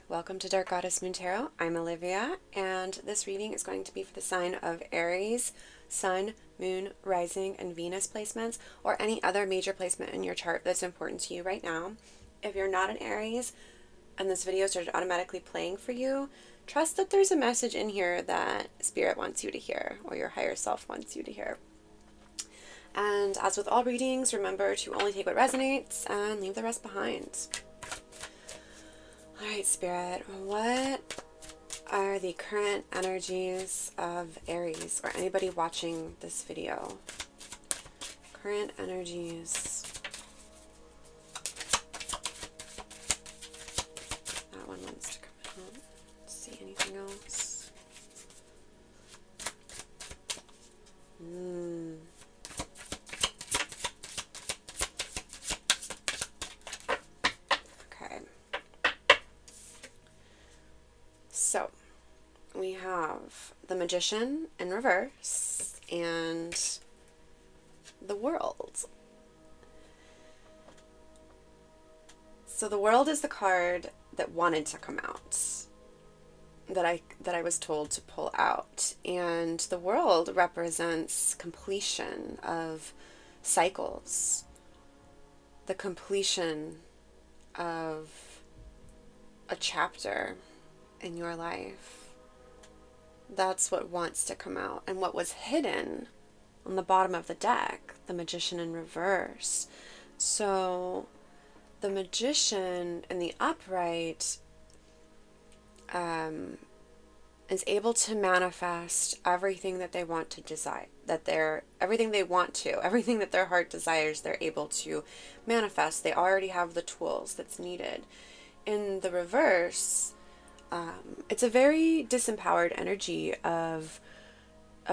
Welcome to Dark Goddess Moon Tarot. I'm Olivia, and this reading is going to be for the sign of Aries, Sun, Moon, Rising, and Venus placements, or any other major placement in your chart that's important to you right now. If you're not an Aries and this video started automatically playing for you, trust that there's a message in here that Spirit wants you to hear, or your higher self wants you to hear. And as with all readings, remember to only take what resonates and leave the rest behind. All right, Spirit, what are the current energies of Aries, or anybody watching this video? Current energies. That one wants to come out. Let's see, anything else? Okay. So, we have the Magician in reverse and the World. So the World is the card that wanted to come out, that I was told to pull out. And the World represents completion of cycles, the completion of a chapter in your life. That's what wants to come out. And what was hidden on the bottom of the deck, the Magician in reverse. So the Magician in the upright is able to manifest everything that they want to desire, everything that their heart desires, they're able to manifest. They already have the tools that's needed. In the reverse, it's a very disempowered energy of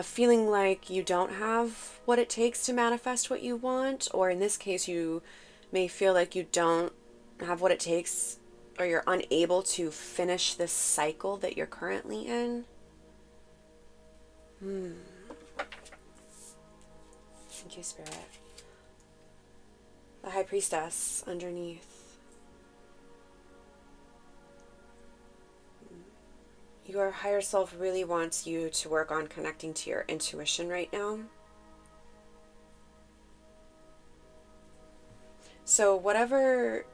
feeling like you don't have what it takes to manifest what you want, or in this case, you may feel like you don't have what it takes, or you're unable to finish this cycle that you're currently in. Thank you, Spirit. The High Priestess underneath. Your higher self really wants you to work on connecting to your intuition right now. So whatever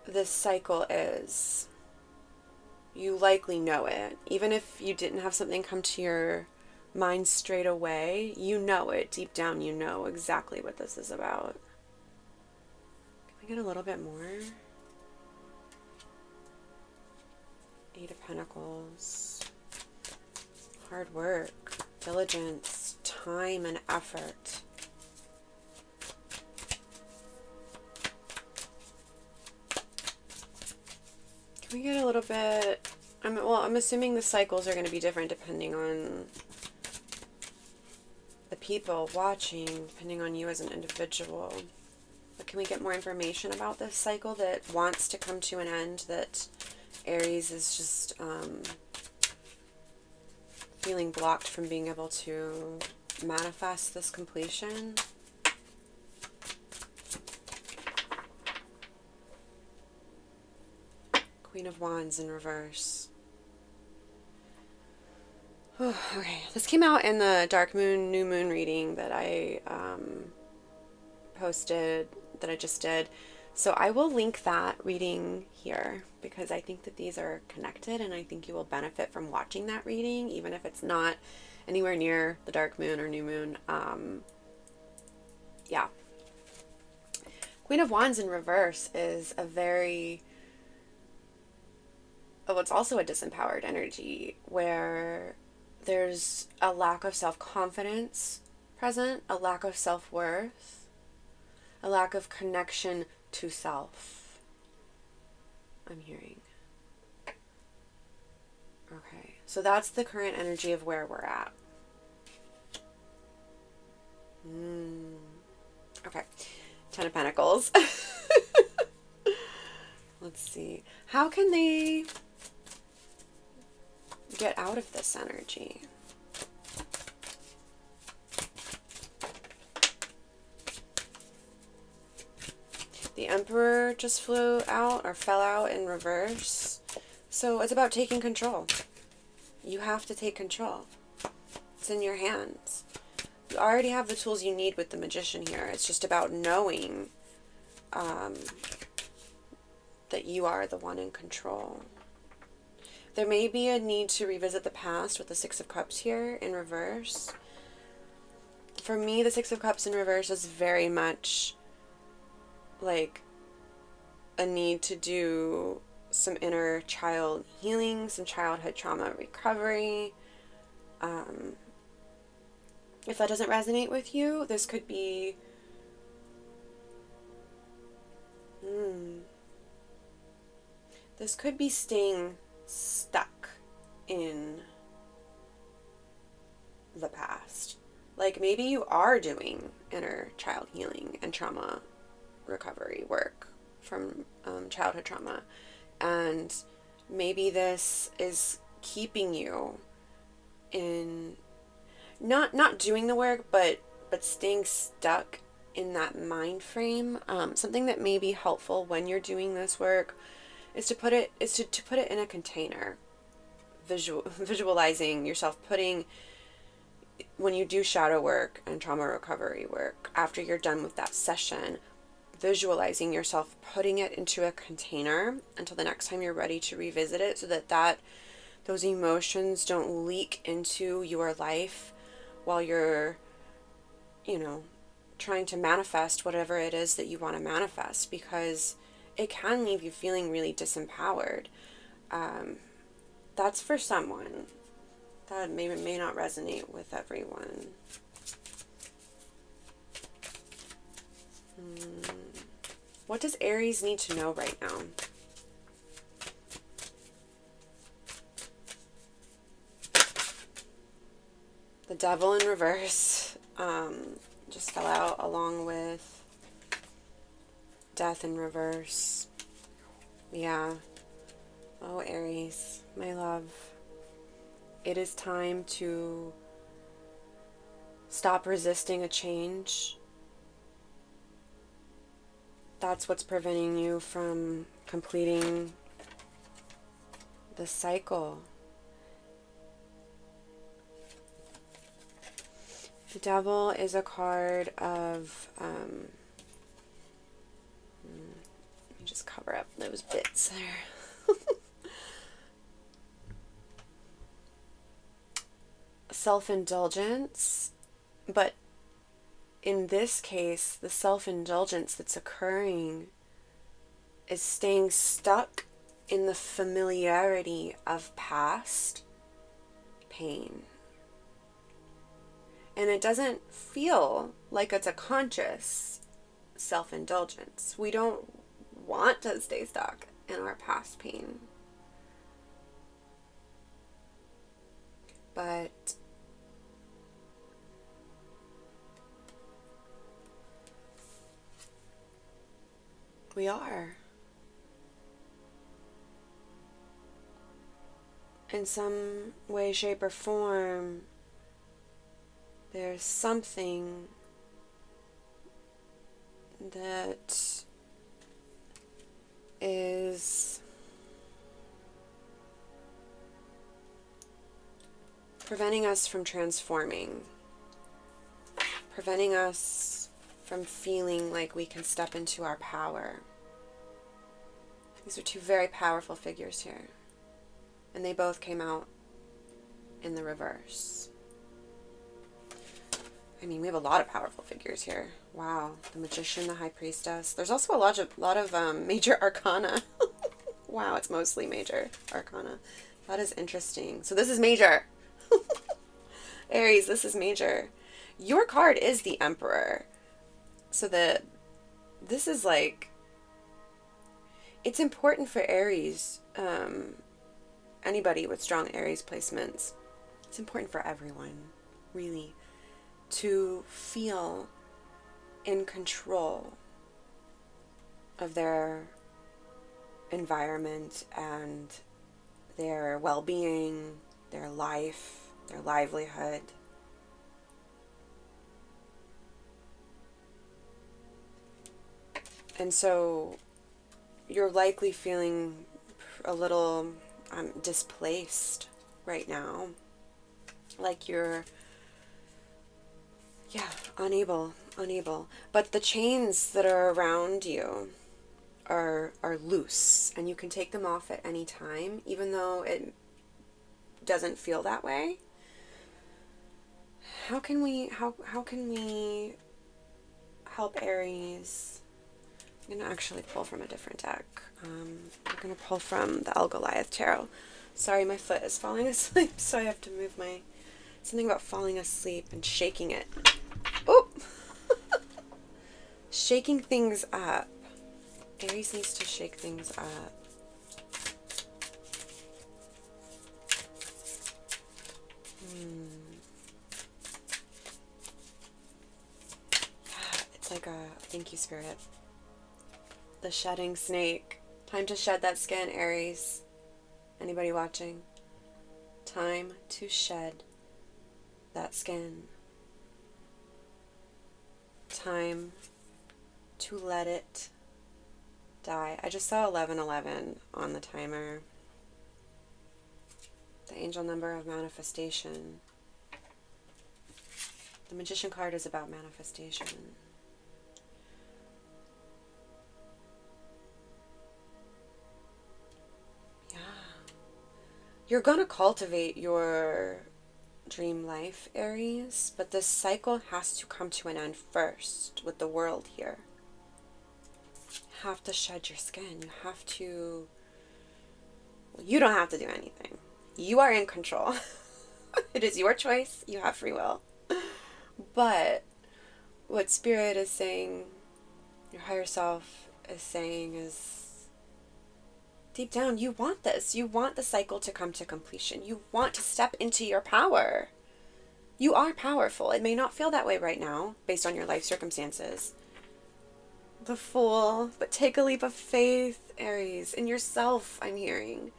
this cycle is, you likely know it. Even if you didn't have something come to your mind straight away, you know it. Deep down, you know exactly what this is about. Can we get a little bit more? Eight of Pentacles. Hard work, diligence, time, and effort. Can we get a little bit... I'm assuming the cycles are going to be different depending on the people watching, depending on you as an individual. But can we get more information about this cycle that wants to come to an end, that Aries is just feeling blocked from being able to manifest this completion? Queen of Wands in reverse. Oh, okay, this came out in the Dark Moon, New Moon reading that I posted, that I just did. So I will link that reading here because I think that these are connected, and I think you will benefit from watching that reading, even if it's not anywhere near the Dark Moon or New Moon. Yeah. Queen of Wands in reverse is a very... Oh, it's also a disempowered energy where there's a lack of self-confidence present, a lack of self-worth, a lack of connection to self. I'm hearing. Okay, so that's the current energy of where we're at. Okay, Ten of Pentacles. Let's see. How can they get out of this energy? The Emperor just flew out or fell out in reverse. So it's about taking control. You have to take control. It's in your hands. You already have the tools you need with the Magician here. It's just about knowing that you are the one in control. There may be a need to revisit the past with the Six of Cups here in reverse. For me, the Six of Cups in reverse is very much like a need to do some inner child healing, some childhood trauma recovery. If that doesn't resonate with you, this could be this could be staying stuck in the past. Like maybe you are doing inner child healing and trauma recovery work from childhood trauma, and maybe this is keeping you in not doing the work, but staying stuck in that mind frame. Something that may be helpful when you're doing this work is to put it in a container. Visualizing yourself putting, when you do shadow work and trauma recovery work, after you're done with that session, visualizing yourself putting it into a container until the next time you're ready to revisit it, so that those emotions don't leak into your life while you're, trying to manifest whatever it is that you want to manifest, because it can leave you feeling really disempowered. That's for someone. That may not resonate with everyone. What does Aries need to know right now? The Devil in reverse just fell out, along with Death in reverse. Yeah. Oh, Aries, my love. It is time to stop resisting a change. That's what's preventing you from completing the cycle. The Devil is a card of, let me just cover up those bits there. Self-indulgence, but in this case, the self-indulgence that's occurring is staying stuck in the familiarity of past pain. And it doesn't feel like it's a conscious self-indulgence. We don't want to stay stuck in our past pain. But we are. In some way, shape, or form, there's something that is preventing us from transforming, preventing us from feeling like we can step into our power. These are two very powerful figures here, and they both came out in the reverse. I mean, we have a lot of powerful figures here. Wow. The Magician, the High Priestess. There's also a lot of major arcana. Wow, it's mostly major arcana. That is interesting. So this is major. Aries, this is major. Your card is the Emperor. So this is like, it's important for Aries, anybody with strong Aries placements. It's important for everyone, really, to feel in control of their environment and their well-being, their life, their livelihood. And so you're likely feeling a little displaced right now. Like you're, yeah, unable. But the chains that are around you are loose, and you can take them off at any time, even though it doesn't feel that way. How can we help Aries? I'm going to actually pull from a different deck. I'm going to pull from the El Goliath Tarot. Sorry, my foot is falling asleep, so I have to move my... Something about falling asleep and shaking it. Oh! Shaking things up. Aries needs to shake things up. It's like a... Thank you, Spirit. The shedding snake. Time to shed that skin, Aries. Anybody watching? Time to shed that skin. Time to let it die. I just saw 1111 on the timer. The angel number of manifestation. The Magician card is about manifestation. Yeah. You're going to cultivate your dream life, Aries, but this cycle has to come to an end first with the world here. You have to shed your skin. You have to... Well, you don't have to do anything. You are in control. It is your choice. You have free will. But what Spirit is saying, your higher self is saying, is deep down, you want this. You want the cycle to come to completion. You want to step into your power. You are powerful. It may not feel that way right now, based on your life circumstances. The Fool. But take a leap of faith, Aries, in yourself, I'm hearing.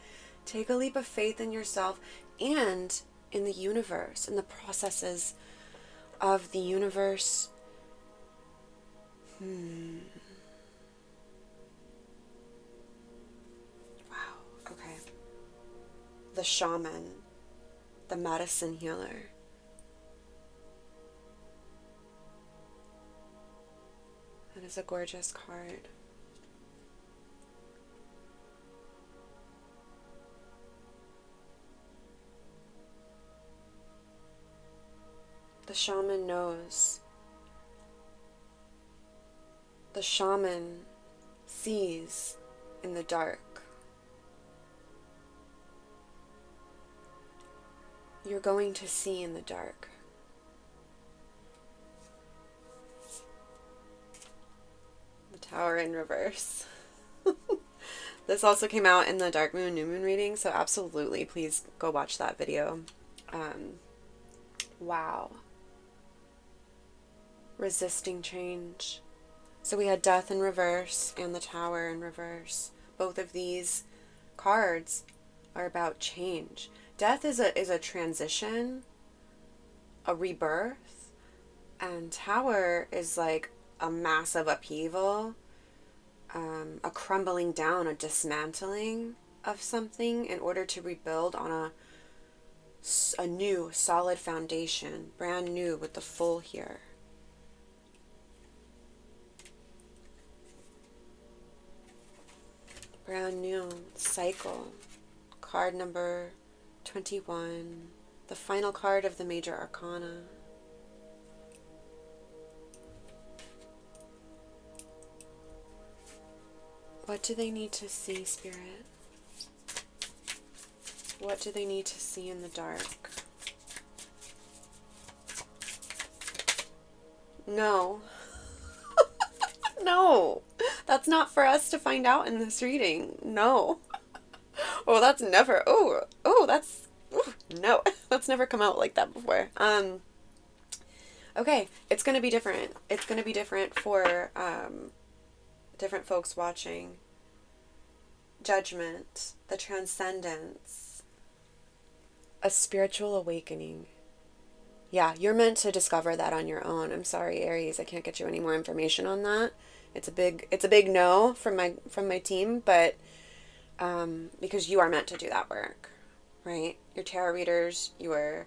Take a leap of faith in yourself and in the universe, in the processes of the universe. Wow. Okay. The Shaman. The Medicine Healer. That is a gorgeous card. The shaman knows. The shaman sees in the dark. You're going to see in the dark. The Tower in reverse. This also came out in the Dark Moon, New Moon reading, so absolutely, please go watch that video. Wow. Resisting change. So we had Death in reverse and the Tower in reverse. Both of these cards are about change. Death is a transition, a rebirth, and Tower is like a massive upheaval, a crumbling down, a dismantling of something in order to rebuild on a new solid foundation, brand new with the Fool here. Brand new cycle. Card number 21. The final card of the Major Arcana. What do they need to see, Spirit? What do they need to see in the dark? No. No. That's not for us to find out in this reading. No. Oh, that's never... that's... no. That's never come out like that before. Okay. It's going to be different. It's going to be different for different folks watching. Judgment. The transcendence. A spiritual awakening. Yeah, you're meant to discover that on your own. I'm sorry, Aries, I can't get you any more information on that. It's a big no from my team, but because you are meant to do that work, right? Your tarot readers, your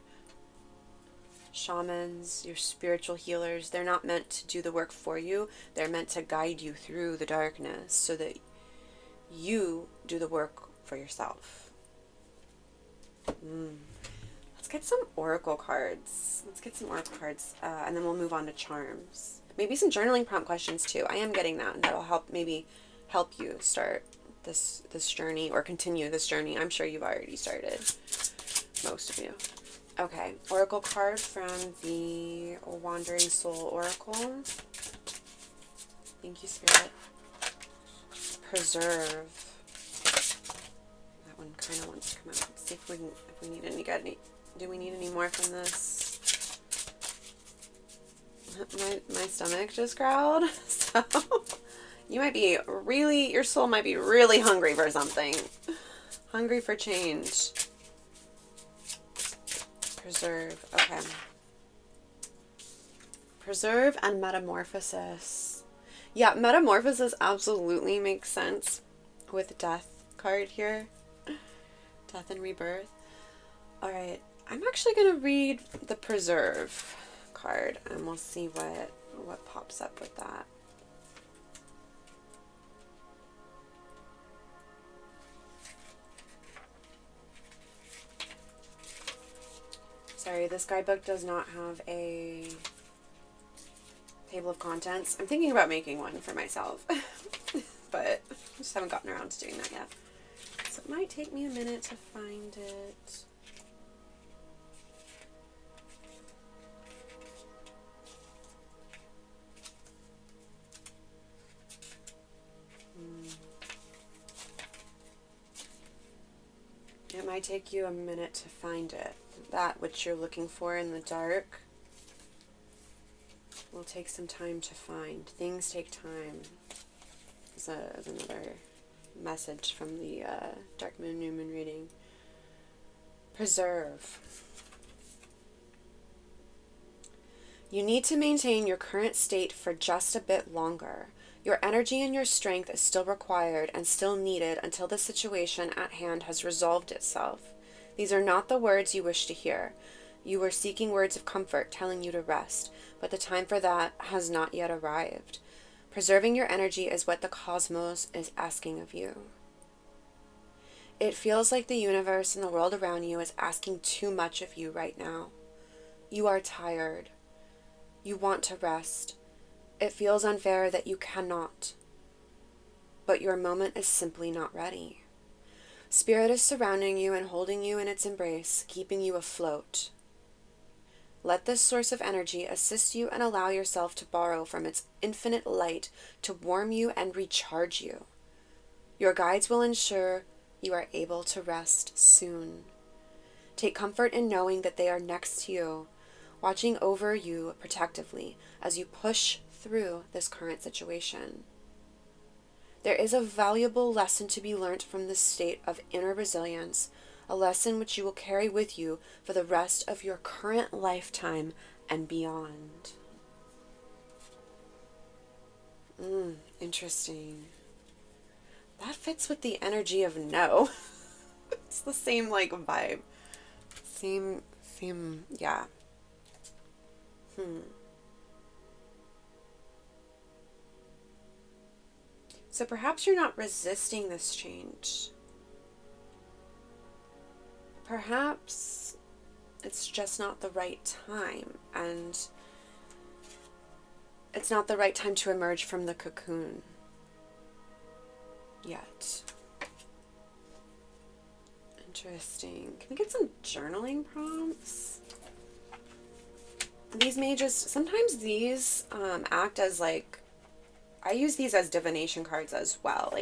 shamans, your spiritual healers, they're not meant to do the work for you. They're meant to guide you through the darkness so that you do the work for yourself. Let's get some oracle cards. And then we'll move on to charms. Maybe some journaling prompt questions too. I am getting that, and that'll maybe help you start this journey or continue this journey. I'm sure you've already started, most of you. Okay, oracle card from the Wandering Soul Oracle. Thank you, Spirit. Preserve. That one kind of wants to come out. Let's see if we need any. Do we need any more from this? My stomach just growled. So your soul might be really hungry for something. Hungry for change. Preserve. Okay. Preserve and metamorphosis. Yeah, metamorphosis absolutely makes sense with death card here. Death and rebirth. Alright, I'm actually going to read the preserve card and we'll see what pops up with that. Sorry, this guidebook does not have a table of contents. I'm thinking about making one for myself, but I just haven't gotten around to doing that yet. So it might take me a minute to find it. It might take you a minute to find it. That which you're looking for in the dark will take some time to find. Things take time. Is another message from the Dark Moon, New Moon reading. Preserve. You need to maintain your current state for just a bit longer. Your energy and your strength is still required and still needed until the situation at hand has resolved itself. These are not the words you wish to hear. You were seeking words of comfort, telling you to rest, but the time for that has not yet arrived. Preserving your energy is what the cosmos is asking of you. It feels like the universe and the world around you is asking too much of you right now. You are tired. You want to rest. It feels unfair that you cannot. But your moment is simply not ready. Spirit is surrounding you and holding you in its embrace, keeping you afloat. Let this source of energy assist you and allow yourself to borrow from its infinite light to warm you and recharge you. Your guides will ensure you are able to rest soon. Take comfort in knowing that they are next to you, watching over you protectively as you push through this current situation. There is a valuable lesson to be learned from this state of inner resilience, a lesson which you will carry with you for the rest of your current lifetime and beyond. Interesting. That fits with the energy of no. It's the same vibe. Same, yeah. So perhaps you're not resisting this change. Perhaps it's just not the right time, and it's not the right time to emerge from the cocoon yet. Interesting. Can we get some journaling prompts? These may just, sometimes these act as I use these as divination cards as well.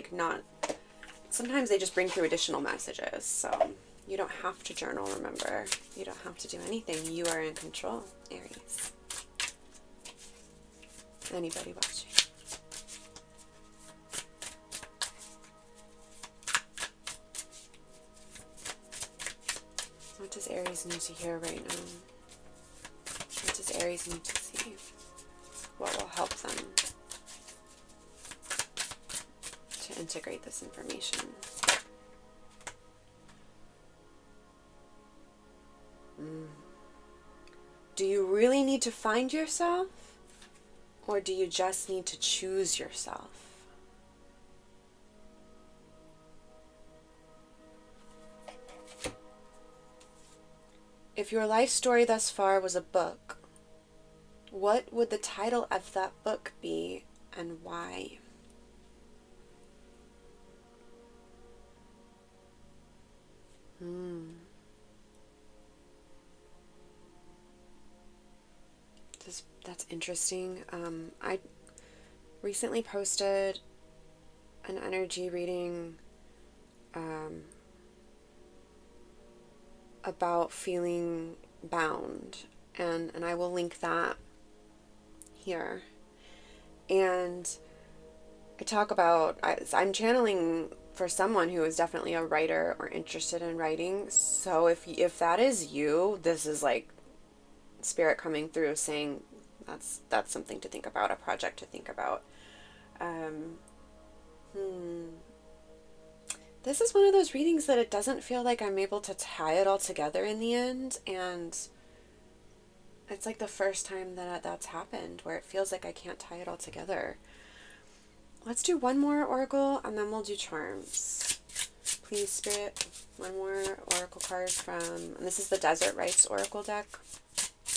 Sometimes they just bring through additional messages. So you don't have to journal, remember. You don't have to do anything. You are in control, Aries. Anybody watching. What does Aries need to hear right now? What does Aries need to see? What will help them to integrate this information? Do you really need to find yourself? Or do you just need to choose yourself? If your life story thus far was a book, what would the title of that book be and why? That's interesting. I recently posted an energy reading about feeling bound, and I will link that here. And I talk about, I'm channeling for someone who is definitely a writer or interested in writing. So if that is you, this is like spirit coming through saying that's something to think about, a project to think about. This is one of those readings that it doesn't feel like I'm able to tie it all together in the end, and it's like the first time that that's happened where it feels like I can't tie it all together. Let's do one more oracle and then we'll do charms. Please, Spirit, one more oracle card from, and this is the Desert Rites Oracle deck.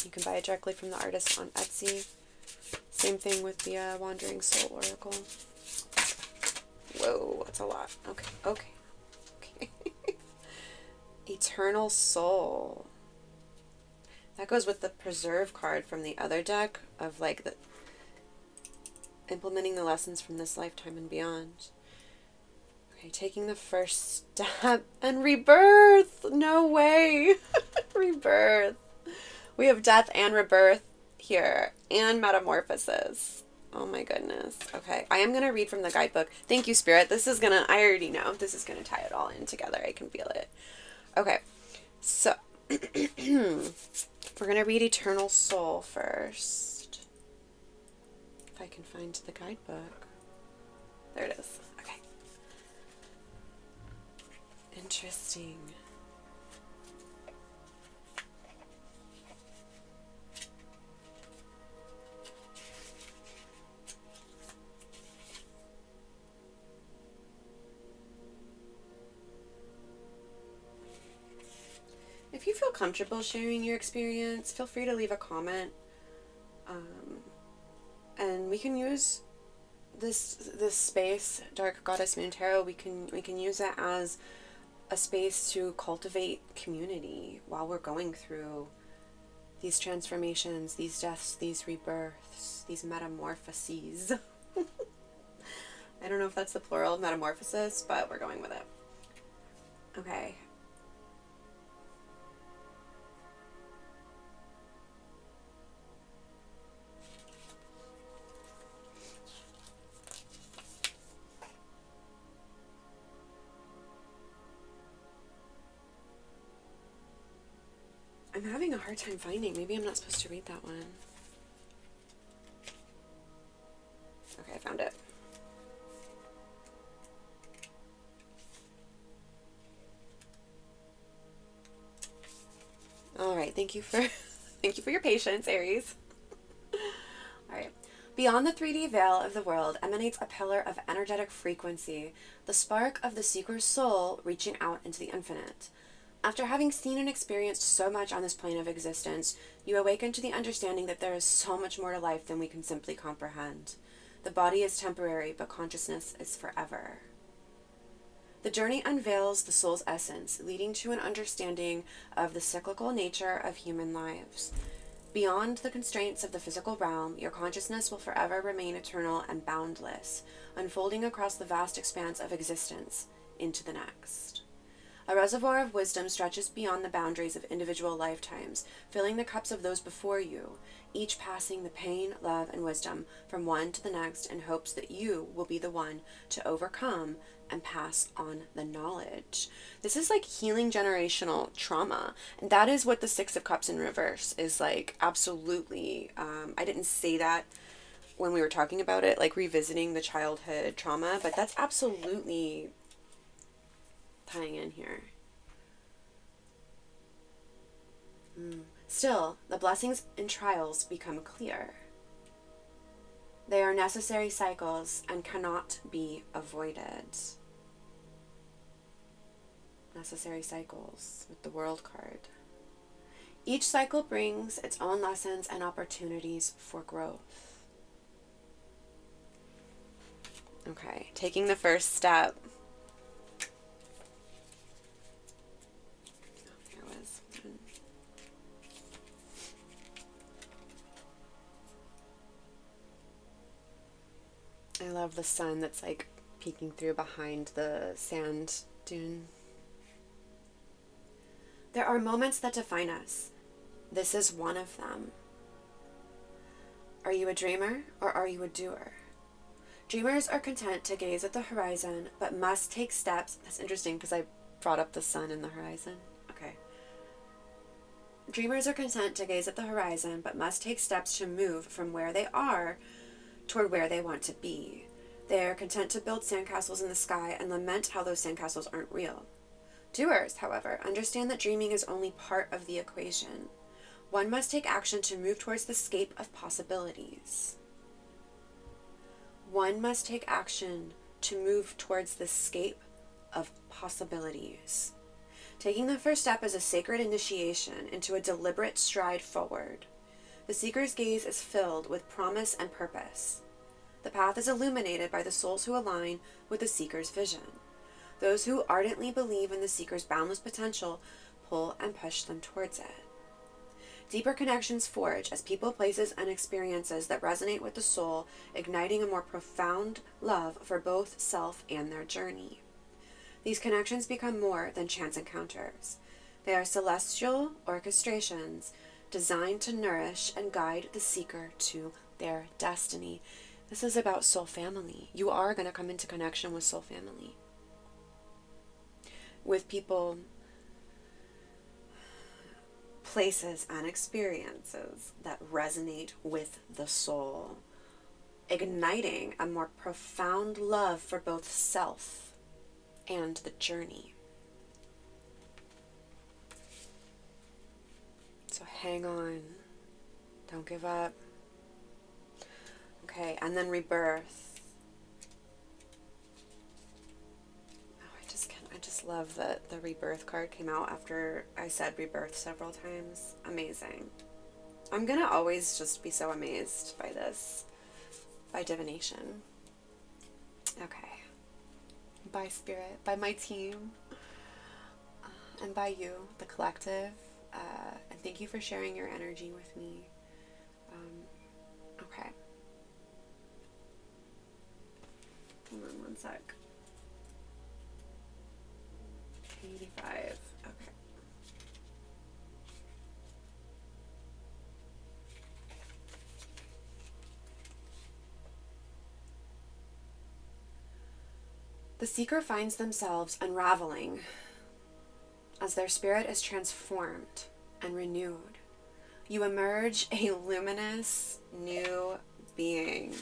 You can buy it directly from the artist on Etsy. Same thing with the Wandering Soul Oracle. Whoa, that's a lot. Okay. Eternal Soul. That goes with the Preserve card from the other deck of like the implementing the lessons from this lifetime and beyond. Okay, taking the first step and rebirth. No way. Rebirth. We have death and rebirth here and metamorphosis. Oh my goodness. Okay, I am going to read from the guidebook. Thank you, Spirit. This is going to, I already know, this is going to tie it all in together. I can feel it. Okay, so we're going to read Eternal Soul first. If I can find the guidebook. There it is. Okay. Interesting. If you feel comfortable sharing your experience, feel free to leave a comment. And we can use this space, Dark Goddess Moon Tarot, we can use it as a space to cultivate community while we're going through these transformations, these deaths, these rebirths, these metamorphoses. I don't know if that's the plural of metamorphosis, but we're going with it. Okay. I'm having a hard time finding. Maybe I'm not supposed to read that one. Okay, I found it. All right, thank you for your patience, Aries. All right. Beyond the 3D veil of the world emanates a pillar of energetic frequency, the spark of the seeker's soul reaching out into the infinite. After having seen and experienced so much on this plane of existence, you awaken to the understanding that there is so much more to life than we can simply comprehend. The body is temporary, but consciousness is forever. The journey unveils the soul's essence, leading to an understanding of the cyclical nature of human lives. Beyond the constraints of the physical realm, your consciousness will forever remain eternal and boundless, unfolding across the vast expanse of existence into the next. A reservoir of wisdom stretches beyond the boundaries of individual lifetimes, filling the cups of those before you, each passing the pain, love, and wisdom from one to the next in hopes that you will be the one to overcome and pass on the knowledge. This is like healing generational trauma. And that is what the Six of Cups in reverse is like. Absolutely. I didn't say that when we were talking about it, like revisiting the childhood trauma, but that's absolutely tying in here. Still, the blessings and trials become clear. They are necessary cycles and cannot be avoided. Necessary cycles with the World card. Each cycle brings its own lessons and opportunities for growth. Okay, taking the first step. I love the sun that's like peeking through behind the sand dune. There are moments that define us. This is one of them. Are you a dreamer or are you a doer? Dreamers are content to gaze at the horizon, but must take steps. That's interesting because I brought up the sun and the horizon. Okay. Dreamers are content to gaze at the horizon, but must take steps to move from where they are toward where they want to be. They are content to build sandcastles in the sky and lament how those sandcastles aren't real. Doers, however, understand that dreaming is only part of the equation. One must take action to move towards the scape of possibilities. One must take action to move towards the scape of possibilities. Taking the first step is a sacred initiation into a deliberate stride forward. The seeker's gaze is filled with promise and purpose. The path is illuminated by the souls who align with the seeker's vision. Those who ardently believe in the seeker's boundless potential pull and push them towards it. Deeper connections forge as people, places, and experiences that resonate with the soul, igniting a more profound love for both self and their journey. These connections become more than chance encounters. They are celestial orchestrations designed to nourish and guide the seeker to their destiny. This is about soul family. You are going to come into connection with soul family. With people, places, and experiences that resonate with the soul, igniting a more profound love for both self and the journey. So hang on. Don't give up. Okay, and then rebirth. I just love that the rebirth card came out after I said rebirth several times. Amazing. I'm gonna always just be so amazed by this, by divination. Okay. By spirit, by my team, and by you, the collective. And thank you for sharing your energy with me. Okay. Hold on one sec. 85. Okay. The seeker finds themselves unraveling as their spirit is transformed and renewed. You emerge a luminous new being.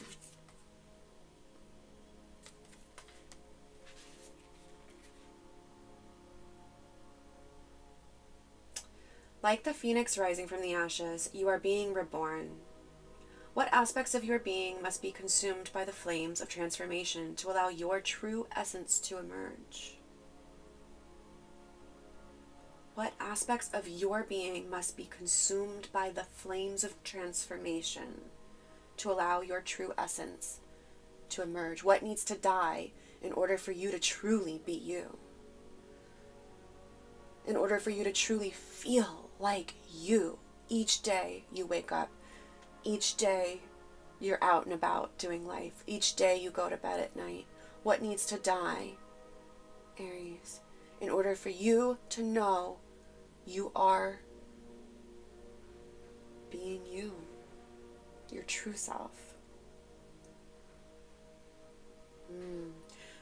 Like the phoenix rising from the ashes, you are being reborn. What aspects of your being must be consumed by the flames of transformation to allow your true essence to emerge? What aspects of your being must be consumed by the flames of transformation to allow your true essence to emerge? What needs to die in order for you to truly be you? In order for you to truly feel like you each day you wake up, each day you're out and about doing life, each day you go to bed at night. What needs to die, Aries, in order for you to know you are being you, your true self?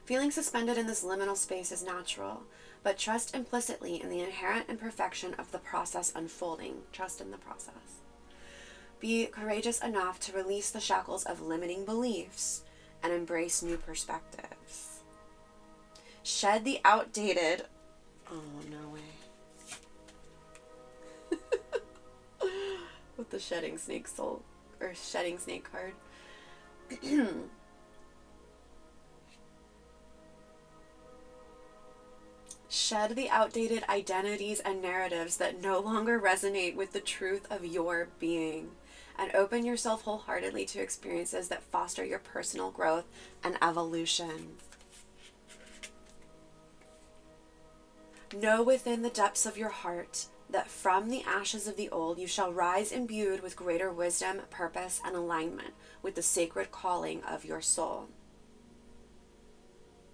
Feeling suspended in this liminal space is natural, but trust implicitly in the inherent imperfection of the process unfolding. Trust in the process. Be courageous enough to release the shackles of limiting beliefs and embrace new perspectives. Shed the outdated... Oh, no way. the shedding snake soul, or shedding snake card. Shed the outdated identities and narratives that no longer resonate with the truth of your being, and open yourself wholeheartedly to experiences that foster your personal growth and evolution. Know within the depths of your heart that from the ashes of the old you shall rise imbued with greater wisdom, purpose, and alignment with the sacred calling of your soul.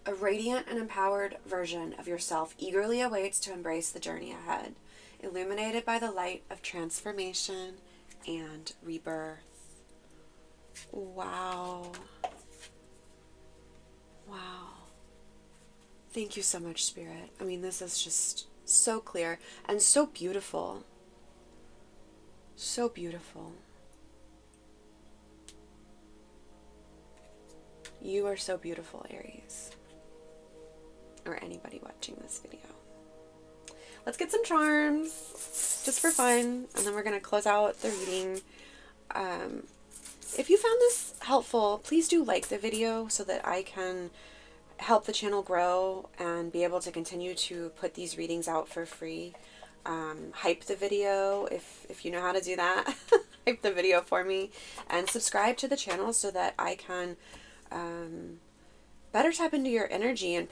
A radiant and empowered version of yourself eagerly awaits to embrace the journey ahead, illuminated by the light of transformation and rebirth. Wow. Wow. Thank you so much, Spirit. I mean, this is just so clear and so beautiful. So beautiful. You are so beautiful, Aries. Or anybody watching this video. Let's get some charms, just for fun, and then we're going to close out the reading. If you found this helpful, please do like the video so that I can help the channel grow and be able to continue to put these readings out for free. Hype the video if you know how to do that. Hype the video for me, and subscribe to the channel so that I can better tap into your energy and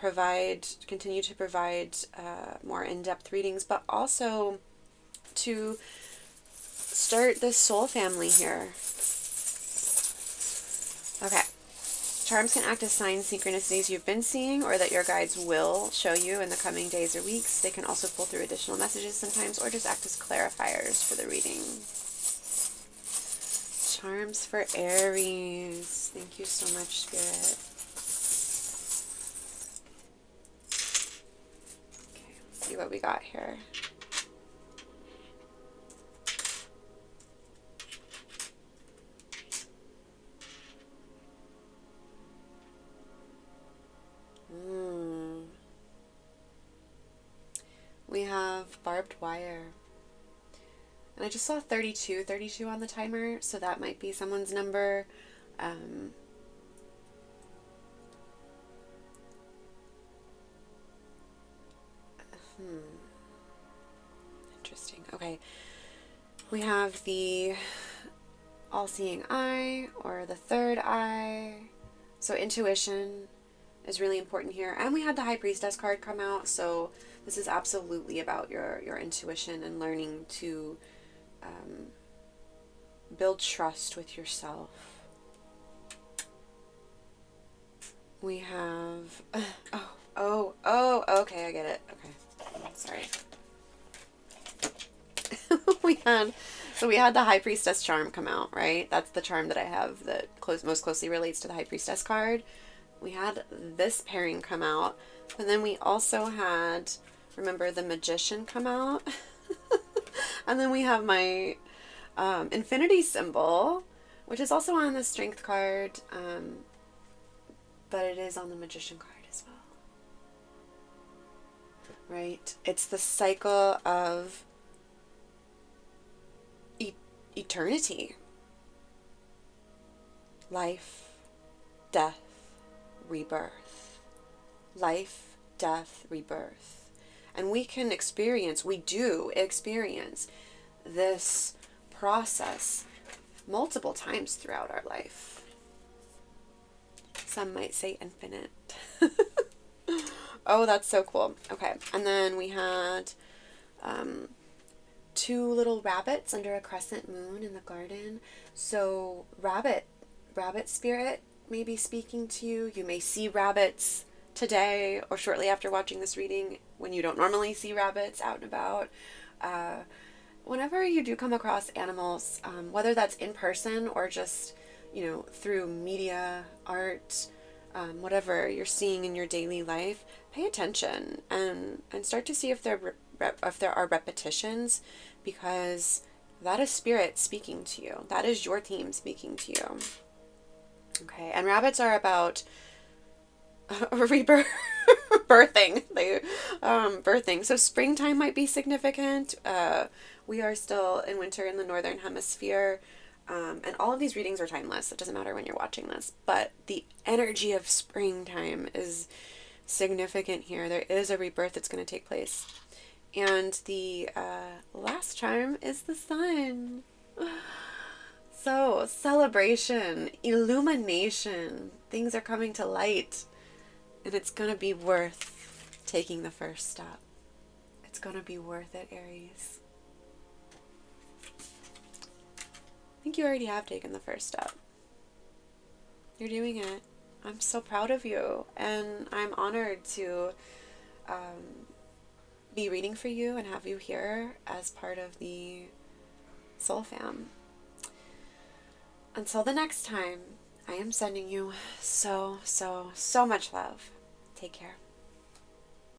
continue to provide more in-depth readings, but also to start this soul family here. Okay. Charms can act as signs, synchronicities you've been seeing or that your guides will show you in the coming days or weeks. They can also pull through additional messages sometimes or just act as clarifiers for the reading. Charms for Aries. Thank you so much, Spirit. Okay, let's see what we got here. We have barbed wire. And I just saw 32 on the timer, so that might be someone's number. Interesting. Okay. We have the all-seeing eye, or the third eye. So intuition is really important here. And we had the High Priestess card come out, so this is absolutely about your intuition and learning to build trust with yourself. We have, okay, I get it. Okay, sorry. we had the High Priestess charm come out, right? That's the charm that I have that most closely relates to the High Priestess card. We had this pairing come out, and then we also had, remember, the Magician come out. And then we have my infinity symbol, which is also on the Strength card, but it is on the Magician card as well. Right? It's the cycle of eternity. Life, death, rebirth. Life, death, rebirth. And we do experience this process multiple times throughout our life. Some might say infinite. Oh, that's so cool. Okay, and then we had two little rabbits under a crescent moon in the garden. So rabbit spirit may be speaking to you. You may see rabbits today or shortly after watching this reading when you don't normally see rabbits out and about. Whenever you do come across animals, whether that's in person or just, through media, art, whatever you're seeing in your daily life, pay attention and start to see if there are repetitions, because that is spirit speaking to you. That is your team speaking to you. Okay, and rabbits are about rebirth. birthing. Birthing. So springtime might be significant. We are still in winter in the northern hemisphere. And all of these readings are timeless. It doesn't matter when you're watching this. But the energy of springtime is significant here. There is a rebirth that's going to take place. And the last charm is the sun. So, celebration, illumination. Things are coming to light. And it's going to be worth taking the first step. It's going to be worth it, Aries. I think you already have taken the first step. You're doing it. I'm so proud of you. And I'm honored to be reading for you and have you here as part of the Soul Fam. Until the next time, I am sending you so much love. Take care.